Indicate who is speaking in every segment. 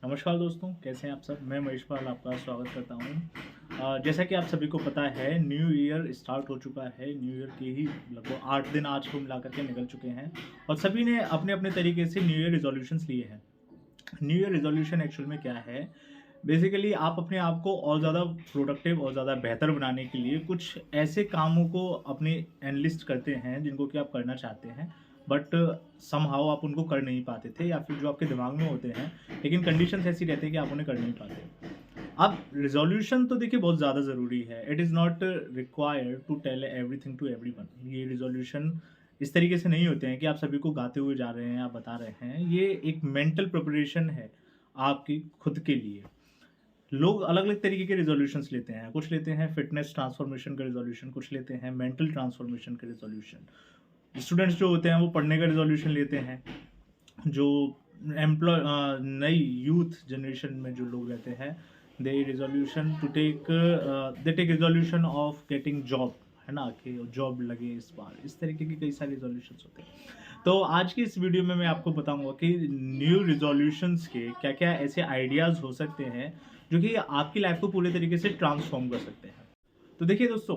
Speaker 1: नमस्कार दोस्तों, कैसे हैं आप सब? मैं महेश पाल आपका स्वागत करता हूँ। जैसा कि आप सभी को पता है, न्यू ईयर स्टार्ट हो चुका है। न्यू ईयर के ही लगभग 8 दिन आज को मिला कर के निकल चुके हैं और सभी ने अपने-अपने तरीके से न्यू ईयर रिज़ॉल्यूशंस लिए हैं। न्यू ईयर रिज़ॉल्यूशन एक्चुअल में क्या है? बेसिकली आप अपने आप को और ज़्यादा प्रोडक्टिव और ज़्यादा बेहतर बनाने के लिए कुछ ऐसे कामों को अपने एनलिस्ट करते हैं जिनको कि आप करना चाहते हैं, बट समहाउ आप उनको कर नहीं पाते थे या फिर जो आपके दिमाग में होते हैं, लेकिन कंडीशंस ऐसी रहती है कि आप उन्हें कर नहीं पाते। अब रिज़ॉल्यूशन तो देखिए बहुत ज़्यादा ज़रूरी है। It is not required to tell everything to everyone. ये रिज़ॉल्यूशन इस तरीके से नहीं होते हैं कि आप सभी को गाते हुए जा रहे हैं, आप बता रहे हैं। ये एक मेंटल प्रिपरेशन है आपकी खुद के लिए। लोग अलग-अलग तरीके के रिज़ॉल्यूशंस लेते हैं। कुछ लेते हैं फिटनेस ट्रांसफॉर्मेशन का रिज़ॉल्यूशन, कुछ लेते हैं मेंटल ट्रांसफॉर्मेशन का रिज़ॉल्यूशन। स्टूडेंट्स जो होते हैं वो पढ़ने का रिज़ॉल्यूशन लेते हैं। जो नई यूथ जनरेशन में जो लोग रहते हैं, they take resolution of getting job, है ना? कि जॉब लगे इस बार। इस तरीके के कई सारे रिज़ॉल्यूशंस होते हैं। तो आज की इस वीडियो में मैं आपको बताऊँगा कि न्यू रिज़ॉल्यूशंस के क्या-क्या ऐसे आइडियाज़ हो सकते हैं, जो कि आपकी लाइफ़ को पूरे तरीके से ट्रांसफ़ॉर्म कर सकते हैं। तो देखिए दोस्तों,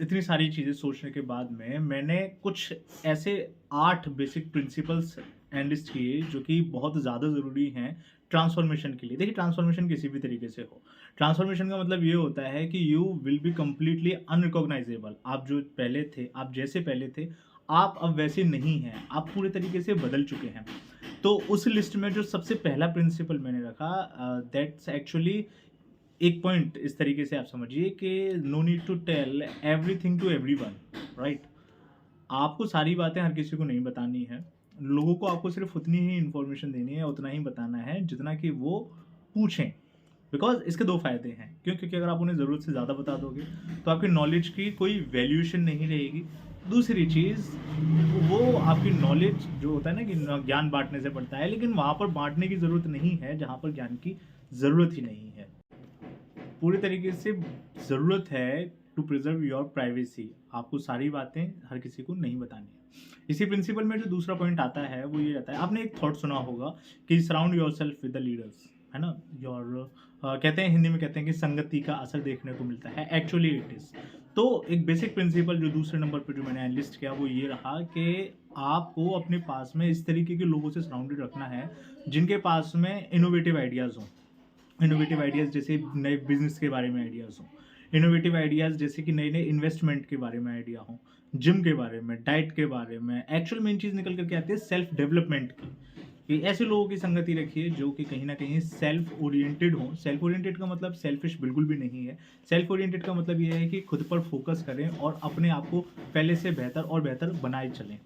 Speaker 1: इतनी सारी चीज़ें सोचने के बाद में मैंने कुछ ऐसे 8 बेसिक प्रिंसिपल्स एनलिस्ट किए जो कि बहुत ज़्यादा ज़रूरी हैं ट्रांसफॉर्मेशन के लिए। देखिए, ट्रांसफॉर्मेशन किसी भी तरीके से हो। ट्रांसफॉर्मेशन का मतलब ये होता है कि you will be completely unrecognisable. आप जो पहले थे, आप जैसे पहले थे, आप अब वैसे नहीं हैं। आप पूरे तरीके से बदल चुके हैं। तो उस लिस्ट में जो सबसे पहला प्रिंसिपल मैंने रखा, दैट्स एक्चुअली एक पॉइंट इस तरीके से आप समझिए कि no need to tell everything to everyone, right? आपको सारी बातें हर किसी को नहीं बतानी है। लोगों को आपको सिर्फ उतनी ही इन्फॉर्मेशन देनी है, उतना ही बताना है जितना कि वो पूछें। बिकॉज़ इसके 2 फ़ायदे हैं। क्यों? क्योंकि अगर आप उन्हें ज़रूरत से ज़्यादा बता दोगे, तो आपकी नॉलेज की कोई वैल्यूएशन नहीं रहेगी। दूसरी चीज़, वो आपकी नॉलेज जो होता है ना कि न ज्ञान बाँटने से बढ़ता है, लेकिन वहाँ पर बाँटने की ज़रूरत नहीं है, जहाँ पर ज्ञान की ज़रूरत ही नहीं है। पूरी तरीके से ज़रूरत है टू प्रिज़र्व योर प्राइवेसी। आपको सारी बातें हर किसी को नहीं बतानी है। इसी प्रिंसिपल में जो दूसरा पॉइंट आता है वो ये रहता है, आपने एक थॉट सुना होगा कि surround yourself with the leaders, है ना? कहते हैं, हिंदी में कहते हैं कि संगति का असर देखने को मिलता है। Actually it is. तो एक बेसिक प्रिंसिपल जो दूसरे नंबर पे जो मैंने एनलिस्ट किया वो ये रहा कि आपको अपने पास में इस तरीके के लोगों से सराउंडेड रखना है जिनके पास में इनोवेटिव आइडियाज़ हों। इनोवेटिव आइडियाज़ जैसे नए बिज़नेस के बारे में आइडियाज़ हों, इनोवेटिव आइडियाज़ जैसे कि नए-नए इन्वेस्टमेंट के बारे में आइडिया हों, जिम के बारे में, डाइट के बारे में। एक्चुअल मेन चीज़ निकल कर के आती है सेल्फ डेवलपमेंट की, कि ऐसे लोगों की संगति रखिए जो कि कहीं न कहीं सेल्फ ओरिएंटेड हों। सेल्फ ओरिएंटेड का मतलब सेल्फिश बिल्कुल भी नहीं है। सेल्फ ओरिएंटेड का मतलब ये है कि खुद पर फ़ोकस करें और अपने आप को पहले से बेहतर और बेहतर बनाए चलें।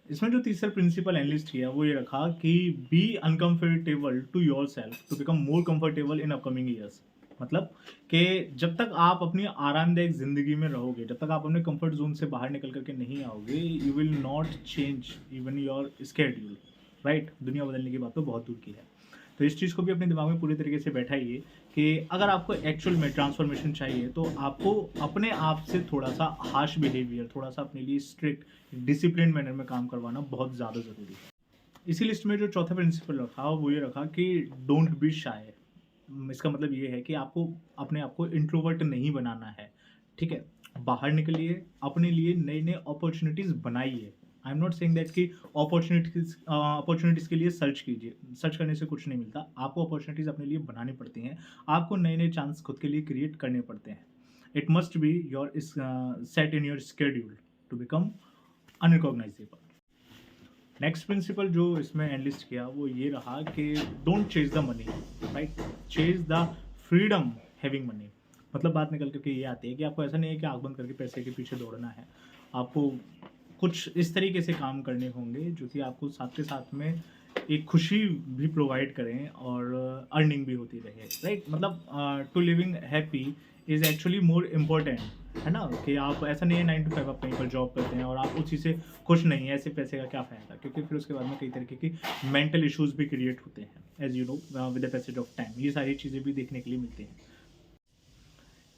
Speaker 1: इसमें जो तीसरा प्रिंसिपल एनलिस्ट किया वो ये रखा कि be uncomfortable to yourself to become more comfortable in upcoming years. मतलब कि जब तक आप अपनी आरामदायक ज़िंदगी में रहोगे, जब तक आप अपने कंफर्ट ज़ोन से बाहर निकल कर के नहीं आओगे, you will not change even your schedule, right? दुनिया बदलने की बात तो बहुत दूर की है। तो इस चीज़ को भी अपने दिमाग में पूरी तरीके से बैठाइए कि अगर आपको एक्चुअल में ट्रांसफॉर्मेशन चाहिए तो आपको अपने आप से थोड़ा-सा हार्श बिहेवियर, थोड़ा-सा अपने लिए स्ट्रिक्ट, डिसिप्लिन्ड मैनर में काम करवाना बहुत ज़्यादा ज़रूरी है। इसी लिस्ट में जो चौथा प्रिंसिपल रखा वो ये रखा कि डोंट बी शाय। इसका मतलब ये है कि आपको अपने आप को इंट्रोवर्ट नहीं बनाना है, ठीक है? बाहर निकलिए, अपने लिए नए-नए अपॉर्च्युनिटीज़ बनाइए। I am not saying that कि अपॉर्च्युनिटीज़ के लिए सर्च कीजिए। सर्च करने से कुछ नहीं मिलता। आपको अपॉर्च्युनिटीज़ अपने लिए बनानी पड़ती हैं। आपको नए-नए चांस खुद के लिए क्रिएट करने पड़ते हैं। It must be set in your schedule to become unrecognizable. Next principle जो इसमें एनलिस्ट किया वो ये रहा कि don't chase the money, right? Chase the freedom having money. मतलब बात निकल करके ये आती है कि आपको ऐसा नहीं है कि आँख बंद करके पैसे के पीछे दौड़ना है। आपको कुछ इस तरीके से काम करने होंगे जो कि आपको साथ के साथ में एक खुशी भी प्रोवाइड करें और अर्निंग भी होती रहे, राइट? मतलब to living happy is actually more important, है ना? कि आप ऐसा नहीं है 9 टू 5 आप कहीं पर जॉब करते हैं और आप उसी से खुश नहीं हैं, ऐसे पैसे का क्या फ़ायदा? क्योंकि फिर उसके बाद में कई तरीके की मेंटल इश्यूज़ भी क्रिएट होते हैं, as you know, with the passage of time. ये सारी चीज़ें भी देखने के लिए मिलती हैं।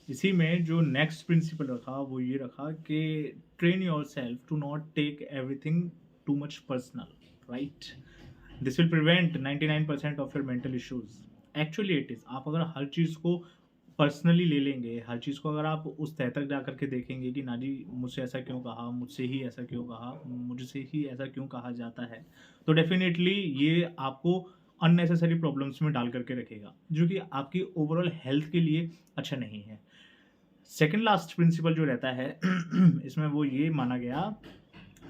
Speaker 1: इसी में जो नेक्स्ट प्रिंसिपल रखा वो ये रखा कि train yourself to not take everything too much personal, right? This will prevent 99% of your mental issues. Actually it is, आप अगर हर चीज़ को पर्सनली ले लेंगे, हर चीज़ को अगर आप उस तह तक जा करके देखेंगे कि ना जी मुझसे ऐसा क्यों कहा, मुझसे ही ऐसा क्यों कहा, मुझसे ही ऐसा क्यों कहा जाता है, तो डेफिनेटली ये आपको अननेसेसरी प्रॉब्लम्स में डाल करके रखेगा, जो कि आपकी ओवरऑल हेल्थ के लिए अच्छा नहीं है। सेकंड लास्ट प्रिंसिपल जो रहता है इसमें वो ये माना गया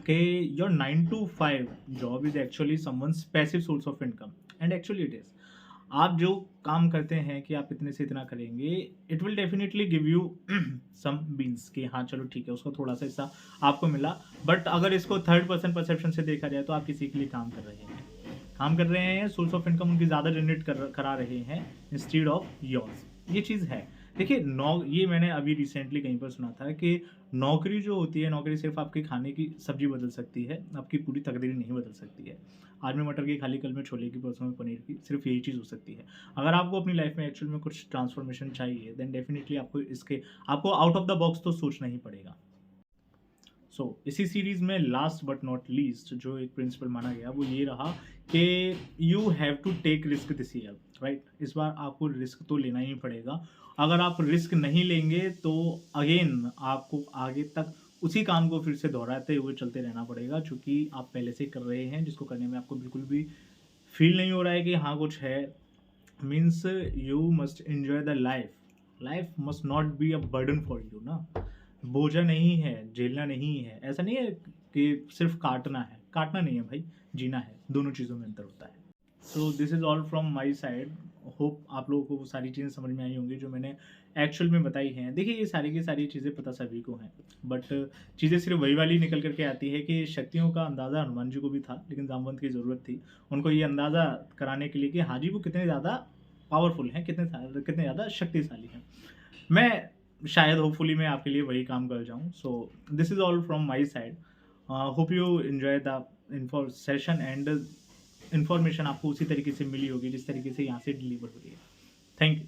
Speaker 1: कि your 9 to 5 job is actually someone's passive source of income, and actually it is. आप जो काम करते हैं कि आप इतने से इतना करेंगे, it will definitely give you some beans कि हाँ चलो ठीक है, उसका थोड़ा सा हिस्सा आपको मिला। बट अगर इसको थर्ड पर्सन परसेप्शन से देखा जाए तो आप किसी के लिए काम कर रहे हैं, सोर्स ऑफ इनकम उनकी ज़्यादा जनरेट करा रहे हैं इंस्टीड ऑफ योर्स। ये चीज़ है। देखिए ये मैंने अभी रिसेंटली कहीं पर सुना था कि नौकरी जो होती है, नौकरी सिर्फ आपके खाने की सब्जी बदल सकती है, आपकी पूरी तकदीर नहीं बदल सकती है। आज में मटर की खाली, कल में छोले की, परसों में पनीर की, सिर्फ यही चीज़ हो सकती है। अगर आपको अपनी लाइफ में एक्चुअल में कुछ ट्रांसफॉर्मेशन चाहिए, देन डेफिनेटली आपको आउट ऑफ द बॉक्स तो सोचना ही पड़ेगा। इसी सीरीज में लास्ट बट नॉट लीस्ट जो एक प्रिंसिपल माना गया वो ये रहा कि you have to take risk this year, right. इस बार आपको रिस्क तो लेना ही पड़ेगा। अगर आप रिस्क नहीं लेंगे तो अगेन आपको आगे तक उसी काम को फिर से दोहराते हुए चलते रहना पड़ेगा, जो कि आप पहले से कर रहे हैं, जिसको करने में आपको बिल्कुल भी फील नहीं हो रहा है कि हाँ कुछ है। Means you must enjoy the life. Life must not be a burden for you ना। बोझा नहीं है, झेलना नहीं है। ऐसा नहीं है कि सिर्फ काटना नहीं है भाई, जीना है। दोनों चीज़ों में अंतर होता है। So this is all from my side. Hope आप लोगों को वो सारी चीज़ें समझ में आई होंगी जो मैंने एक्चुअल में बताई हैं। देखिए ये सारी की सारी चीज़ें पता सभी को हैं, बट चीज़ें सिर्फ वही वाली निकल करके आती है कि शक्तियों का अंदाज़ा हनुमान जी को भी था, लेकिन जामवंत की ज़रूरत थी उनको ये अंदाज़ा कराने के लिए कि हाँ जी वो कितने ज़्यादा पावरफुल हैं, कितने ज़्यादा शक्तिशाली हैं। मैं शायद होपफुली मैं आपके लिए वही काम कर जाऊँ। So this is all from my side. Hope you enjoy the session, and information आपको उसी तरीके से मिली होगी जिस तरीके से यहाँ से डिलीवर हो रही है। Thank you.